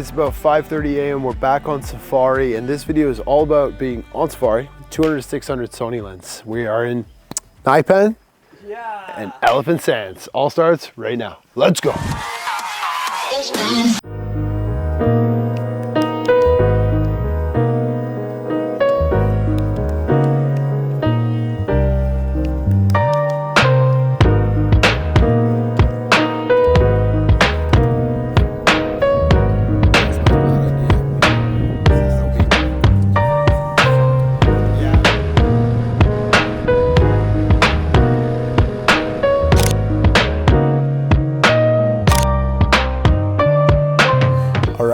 is about 5:30 a.m. We're back on safari, and this video is all about being on safari, 200-600 Sony lens. We are in Naipan and Elephant Sands. All starts right now. Let's go.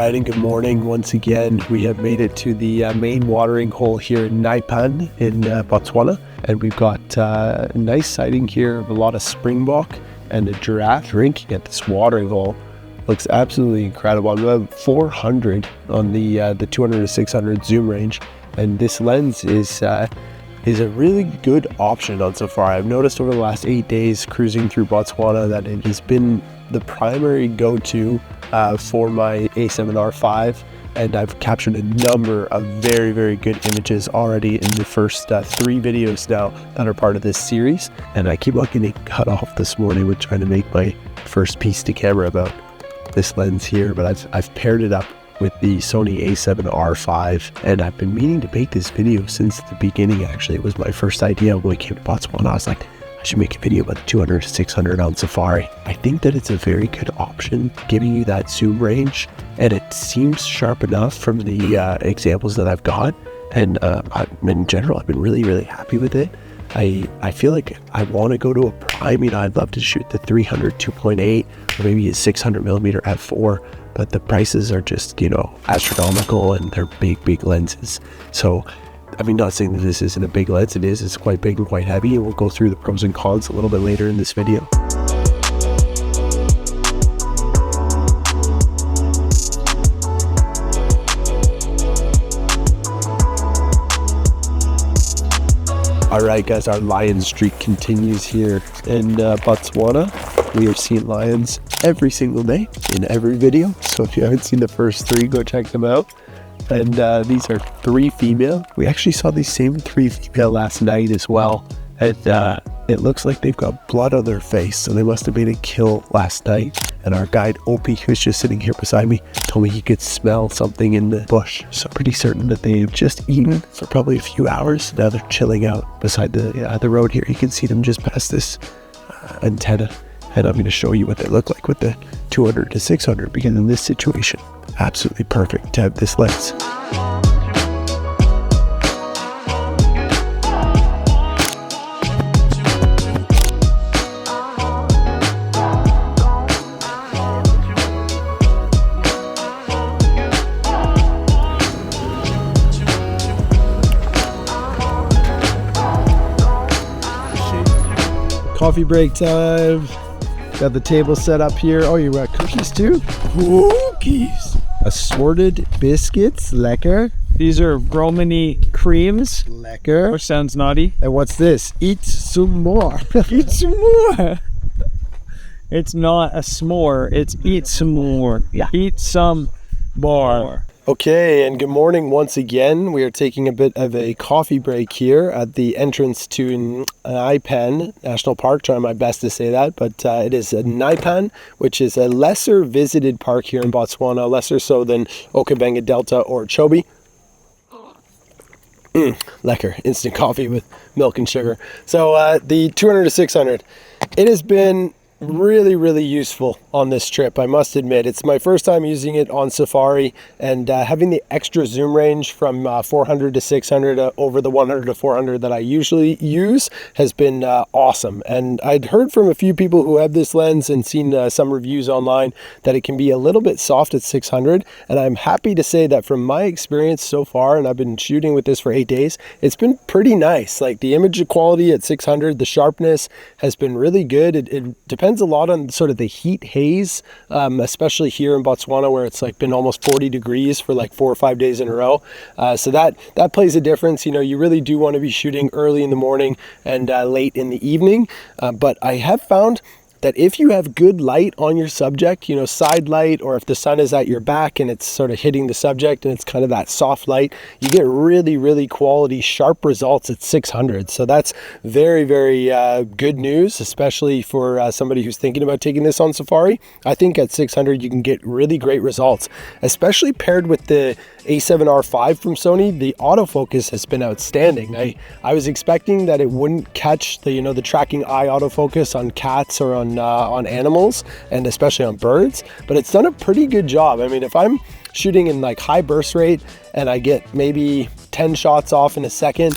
And good morning once again. We have made it to the main watering hole here in Naipan in Botswana, and we've got a nice sighting here of a lot of springbok and a giraffe drinking at this watering hole. Looks absolutely incredible. I'm about 400 on the 200-600 zoom range, and this lens is a really good option on safari. I've noticed over the last 8 days cruising through Botswana that it has been the primary go-to for my A7R5, and I've captured a number of very, very good images already in the first 3 videos now that are part of this series. And I keep on getting cut off this morning with trying to make my first piece to camera about this lens here, but I've paired it up with the Sony A7R5, and I've been meaning to make this video since the beginning. Actually, it was my first idea when we came to Botswana. I was like, I should make a video about the 200-600 on safari. I think that it's a very good option, giving you that zoom range, and it seems sharp enough from the examples that I've got. And in general, I've been really, really happy with it. I feel like I want to go to a prime. You know, I'd love to shoot the 300 2.8 or maybe a 600mm f4, but the prices are just, you know, astronomical, and they're big lenses. So I mean, not saying that this isn't a big lens. It is. It's quite big and quite heavy, and we'll go through the pros and cons a little bit later in this video. All right, guys, our lion streak continues here in Botswana. We are seeing lions every single day in every video. So if you haven't seen the first 3, go check them out. And these are 3 female. We actually saw these same 3 female last night as well. And it looks like they've got blood on their face, so they must have made a kill last night. And our guide Opie, who's just sitting here beside me, told me he could smell something in the bush. So pretty certain that they've just eaten for probably a few hours. Now they're chilling out beside the road here. You can see them just past this antenna. And I'm going to show you what they look like with the 200-600, because in this situation, absolutely perfect to have this lens. Coffee break time. Got the table set up here. Oh, you got cookies too? Cookies. Assorted biscuits. Lekker. These are Romani creams. Lekker. Which sounds naughty. And what's this? Eat some more. Eat some more. It's not a s'more. It's eat some more. Yeah. Eat some more. Okay, and good morning once again. We are taking a bit of a coffee break here at the entrance to Naipan National Park. Trying my best to say that, but it is Naipan, which is a lesser visited park here in Botswana, lesser so than Okavango Delta or Chobe. Lekker, instant coffee with milk and sugar. So the 200-600, it has been really useful on this trip, I must admit. It's my first time using it on safari, and having the extra zoom range from 400 to 600 over the 100 to 400 that I usually use has been awesome. And I'd heard from a few people who have this lens and seen some reviews online that it can be a little bit soft at 600, and I'm happy to say that from my experience so far, and I've been shooting with this for 8 days, it's been pretty nice. Like the image quality at 600, the sharpness has been really good. It depends a lot on sort of the heat haze, especially here in Botswana, where it's like been almost 40 degrees for like 4 or 5 days in a row. So that plays a difference. You know, you really do want to be shooting early in the morning and late in the evening. But I have found that if you have good light on your subject, you know, side light, or if the sun is at your back and it's sort of hitting the subject and it's kind of that soft light, you get really, really quality, sharp results at 600. So that's very, very good news, especially for somebody who's thinking about taking this on safari. I think at 600 you can get really great results, especially paired with the A7R5 from Sony. The autofocus has been outstanding. I was expecting that it wouldn't catch the, you know, the tracking eye autofocus on cats or on animals, and especially on birds, but it's done a pretty good job. I mean, if I'm shooting in like high burst rate and I get maybe 10 shots off in a second,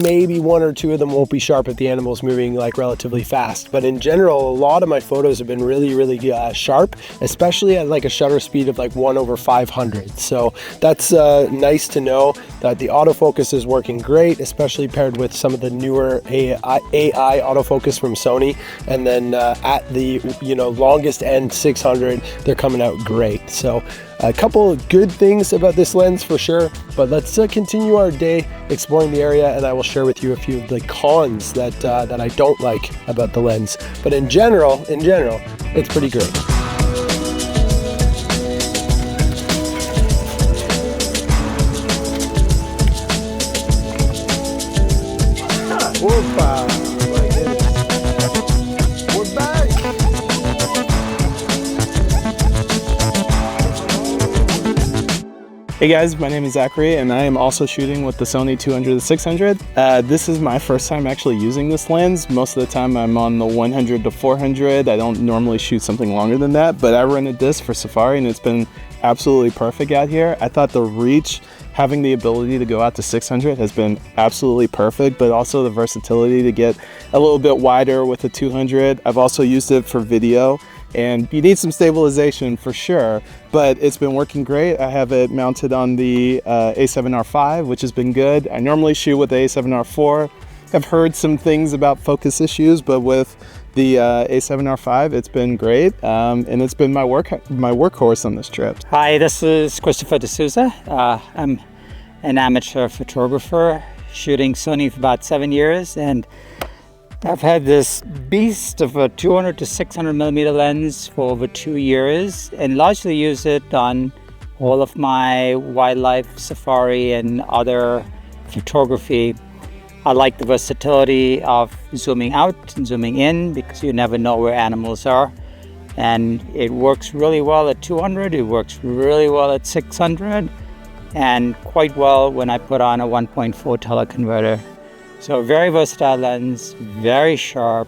maybe 1 or 2 of them won't be sharp if the animal's moving like relatively fast. But in general, a lot of my photos have been really, really sharp, especially at like a shutter speed of like 1/500. So that's nice to know that the autofocus is working great, especially paired with some of the newer AI autofocus from Sony. And then at the, you know, longest end 600, they're coming out great. So a couple of good things about this lens for sure, but let's continue our day exploring the area, and I will share with you a few of the cons that I don't like about the lens. But in general, it's pretty great. We're back. Hey guys, my name is Zachary and I am also shooting with the Sony 200-600. This is my first time actually using this lens. Most of the time I'm on the 100-400. I don't normally shoot something longer than that, but I rented this for safari and it's been absolutely perfect out here. I thought the reach, having the ability to go out to 600 has been absolutely perfect, but also the versatility to get a little bit wider with the 200. I've also used it for video, and you need some stabilization for sure, but it's been working great. I have it mounted on the A7R5, which has been good. I normally shoot with the A7R4. I've heard some things about focus issues, but with the A7R5, it's been great, and it's been my workhorse on this trip. Hi, this is Christopher D'Souza. I'm an amateur photographer shooting Sony for about 7 years, and I've had this beast of a 200-600 millimeter lens for over 2 years and largely use it on all of my wildlife, safari, and other photography. I like the versatility of zooming out and zooming in because you never know where animals are. And it works really well at 200, it works really well at 600, and quite well when I put on a 1.4 teleconverter. So very versatile lens, very sharp,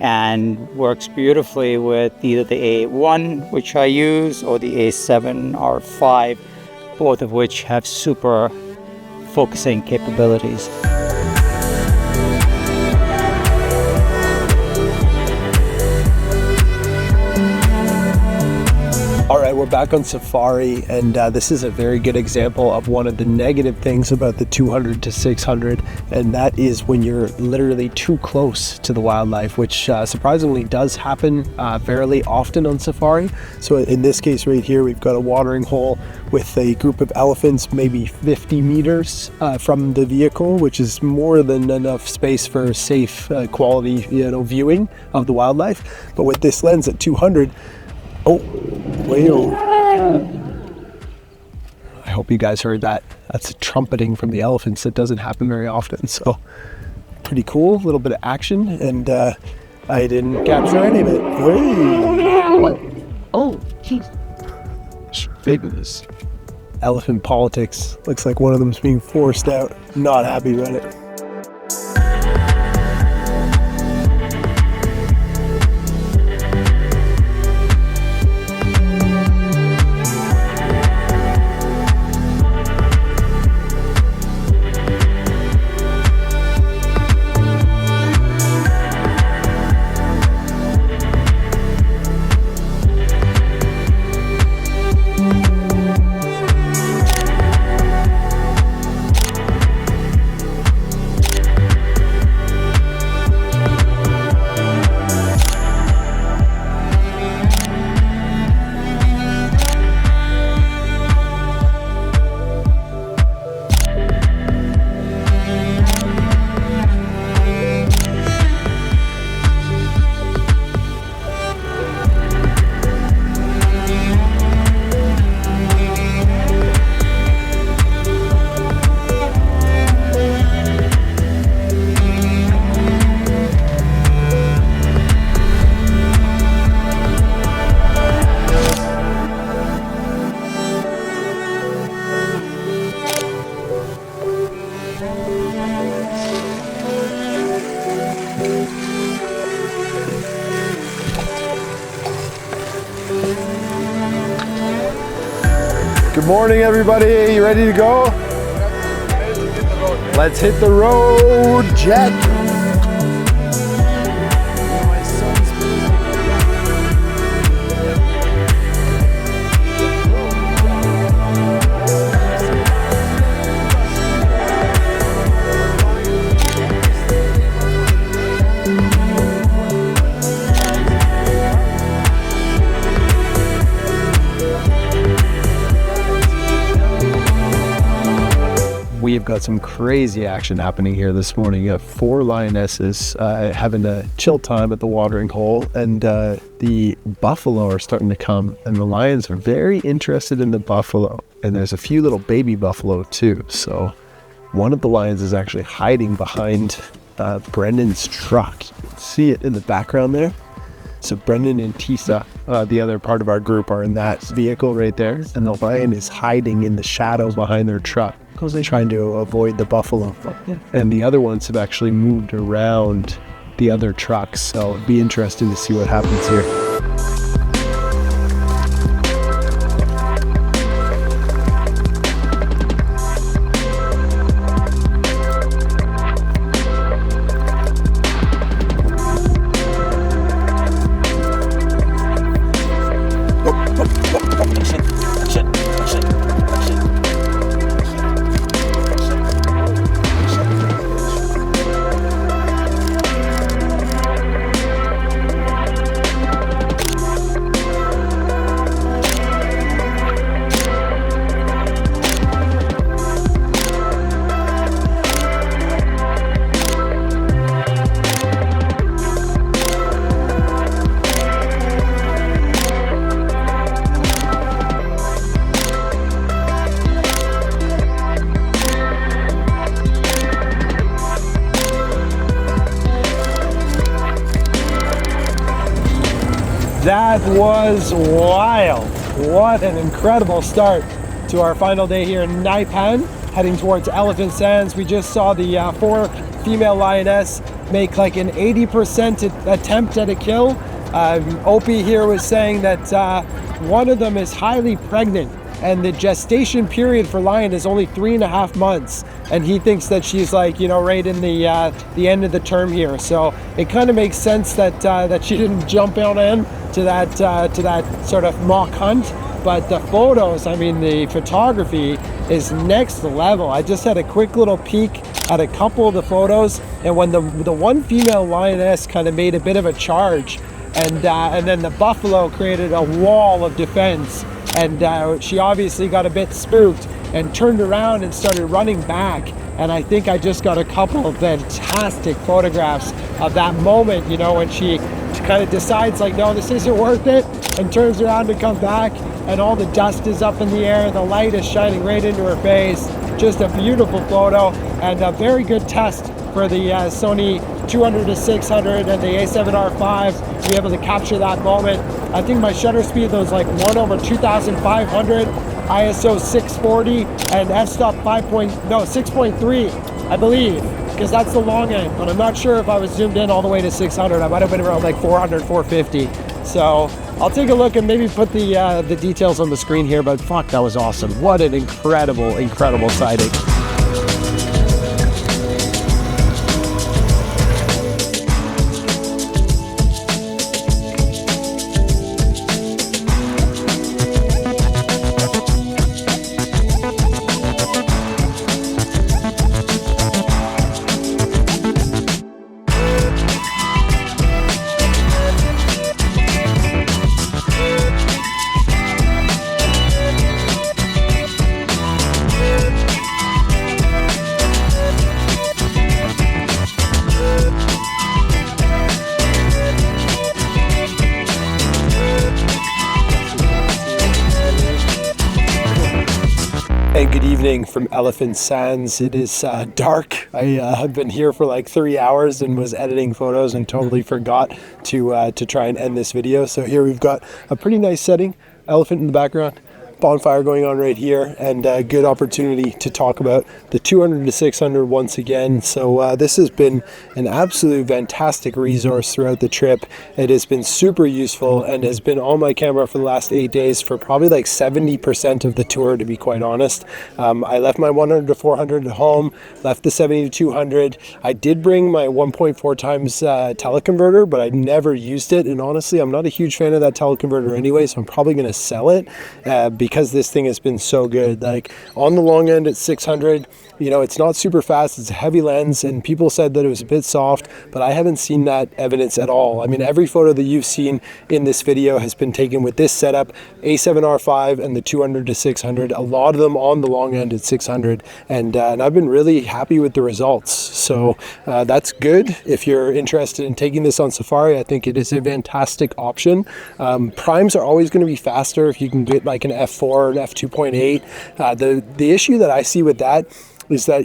and works beautifully with either the A1, which I use, or the A7 or 5, both of which have super focusing capabilities. All right, we're back on safari, and this is a very good example of one of the negative things about the 200-600, and that is when you're literally too close to the wildlife, which surprisingly does happen fairly often on safari. So in this case right here, we've got a watering hole with a group of elephants, maybe 50 meters from the vehicle, which is more than enough space for safe quality, you know, viewing of the wildlife. But with this lens at 200, oh, way over. I hope you guys heard that. That's trumpeting from the elephants. That doesn't happen very often. So pretty cool, a little bit of action, and I didn't capture any of it. What? Oh, jeez. Goodness. Elephant politics. Looks like one of them's being forced out. Not happy about it. Good morning, everybody. You ready to go? Let's hit the road, Jack. We've got some crazy action happening here this morning. 4 lionesses having a chill time at the watering hole, and the buffalo are starting to come, and the lions are very interested in the buffalo, and there's a few little baby buffalo too. So one of the lions is actually hiding behind Brendan's truck. You can see it in the background there. So Brendan and Tisa, the other part of our group, are in that vehicle right there, and the lion is hiding in the shadow behind their truck, trying to avoid the buffalo. And the other ones have actually moved around the other trucks, so it'd be interesting to see what happens here. That was wild. What an incredible start to our final day here in Naipan, heading towards Elephant Sands. We just saw the 4 female lioness make like an 80% attempt at a kill. Opie here was saying that one of them is highly pregnant, and the gestation period for lion is only 3.5 months, and he thinks that she's like, you know, right in the end of the term here. So it kind of makes sense that that she didn't jump out in to that sort of mock hunt. But the photos, I mean, the photography is next level. I just had a quick little peek at a couple of the photos, and when the one female lioness kind of made a bit of a charge, and then the buffalo created a wall of defense, and she obviously got a bit spooked and turned around and started running back. And I think I just got a couple of fantastic photographs of that moment, you know, when she kind of decides like, no, this isn't worth it, and turns around to come back, and all the dust is up in the air, the light is shining right into her face. Just a beautiful photo, and a very good test for the Sony 200-600 and the A7R5 to be able to capture that moment. I think my shutter speed was like 1/2500, ISO 640, and f-stop 6.3, I believe, because that's the long end, but I'm not sure if I was zoomed in all the way to 600. I might have been around like 400, 450. So I'll take a look and maybe put the details on the screen here, but fuck, that was awesome. What an incredible, incredible sighting. And good evening from Elephant Sands. It is dark. I have been here for like 3 hours and was editing photos and totally forgot to try and end this video. So here we've got a pretty nice setting, elephant in the background, bonfire going on right here, and a good opportunity to talk about the 200 to 600 once again. So this has been an absolute fantastic resource throughout the trip. It has been super useful and has been on my camera for the last 8 days for probably like 70% of the tour, to be quite honest. I left my 100 to 400 at home, left the 70 to 200. I did bring my 1.4 times teleconverter, but I never used it, and honestly I'm not a huge fan of that teleconverter anyway, so I'm probably going to sell it because this thing has been so good. Like on the long end at 600, you know, it's not super fast, it's a heavy lens, and people said that it was a bit soft, but I haven't seen that evidence at all. I mean, every photo that you've seen in this video has been taken with this setup, A7R5 and the 200 to 600, a lot of them on the long end at 600, and I've been really happy with the results. So that's good. If you're interested in taking this on safari, I think it is a fantastic option. Primes are always going to be faster if you can get like an F4 or an F2.8. The issue that I see with that is that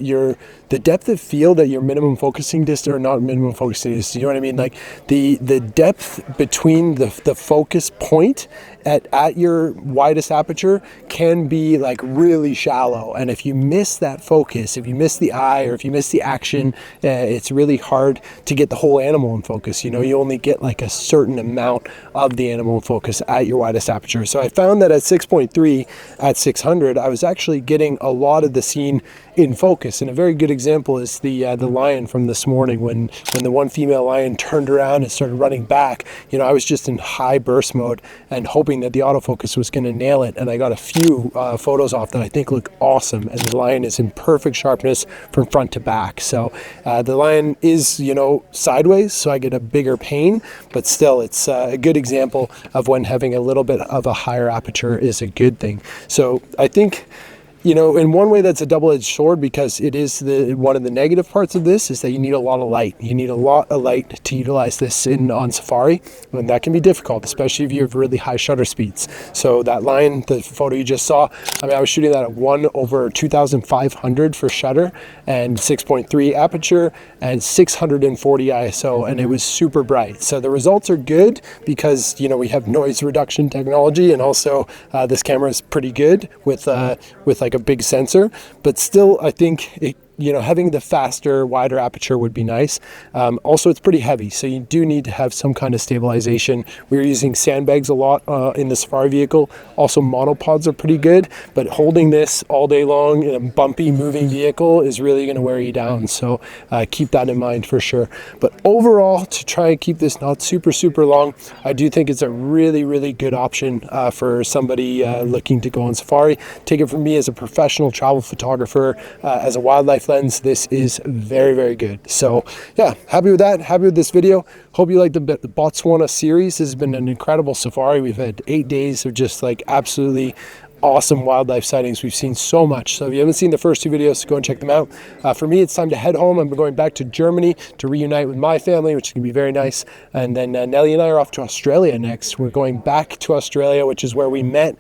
the depth of field at your minimum focusing distance, or not minimum focusing distance, you know what I mean? Like the depth between the focus point at your widest aperture can be like really shallow. And if you miss that focus, if you miss the eye, or if you miss the action, it's really hard to get the whole animal in focus. You know, you only get like a certain amount of the animal in focus at your widest aperture. So I found that at 6.3 at 600, I was actually getting a lot of the scene in focus. And a very good example is the lion from this morning. When the one female lion turned around and started running back, you know, I was just in high burst mode and hoping that the autofocus was going to nail it. And I got a few photos off that I think look awesome. And the lion is in perfect sharpness from front to back. So the lion is, you know, sideways, so I get a bigger pane, but still it's a good example of when having a little bit of a higher aperture is a good thing. So I think, you know, in one way that's a double-edged sword, because it is one of the negative parts of this is that you need a lot of light. You need a lot of light to utilize this on safari, and that can be difficult, especially if you have really high shutter speeds. So that line, the photo you just saw, I mean, I was shooting that at 1/2500 for shutter and 6.3 aperture and 640 ISO, and it was super bright. So the results are good because, you know, we have noise reduction technology, and also this camera is pretty good with like a big sensor, but still I think it, you know, having the faster, wider aperture would be nice. Also, it's pretty heavy, so you do need to have some kind of stabilization. We're using sandbags a lot in the safari vehicle. Also, monopods are pretty good, but holding this all day long in a bumpy, moving vehicle is really going to wear you down. So keep that in mind for sure. But overall, to try and keep this not super, super long, I do think it's a really, really good option for somebody looking to go on safari. Take it from me as a professional travel photographer, as a wildlife lens, this is very, very good. So yeah, happy with that, happy with this video. Hope you like the Botswana series. This has been an incredible safari. We've had 8 days of just like absolutely awesome wildlife sightings. We've seen so much. So if you haven't seen the first two videos, go and check them out. For me, it's time to head home. I'm going back to Germany to reunite with my family, which is going to be very nice. And then Nellie and I are off to Australia next. We're going back to Australia, which is where we met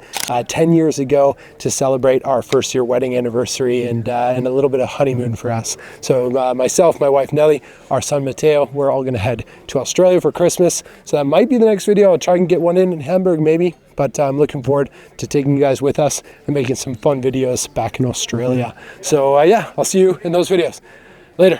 10 years ago to celebrate our first year wedding anniversary and a little bit of honeymoon for us. So myself, my wife Nellie, our son Mateo, we're all going to head to Australia for Christmas. So that might be the next video. I'll try and get one in Hamburg maybe. But I'm looking forward to taking you guys with us and making some fun videos back in Australia. So yeah, I'll see you in those videos. Later.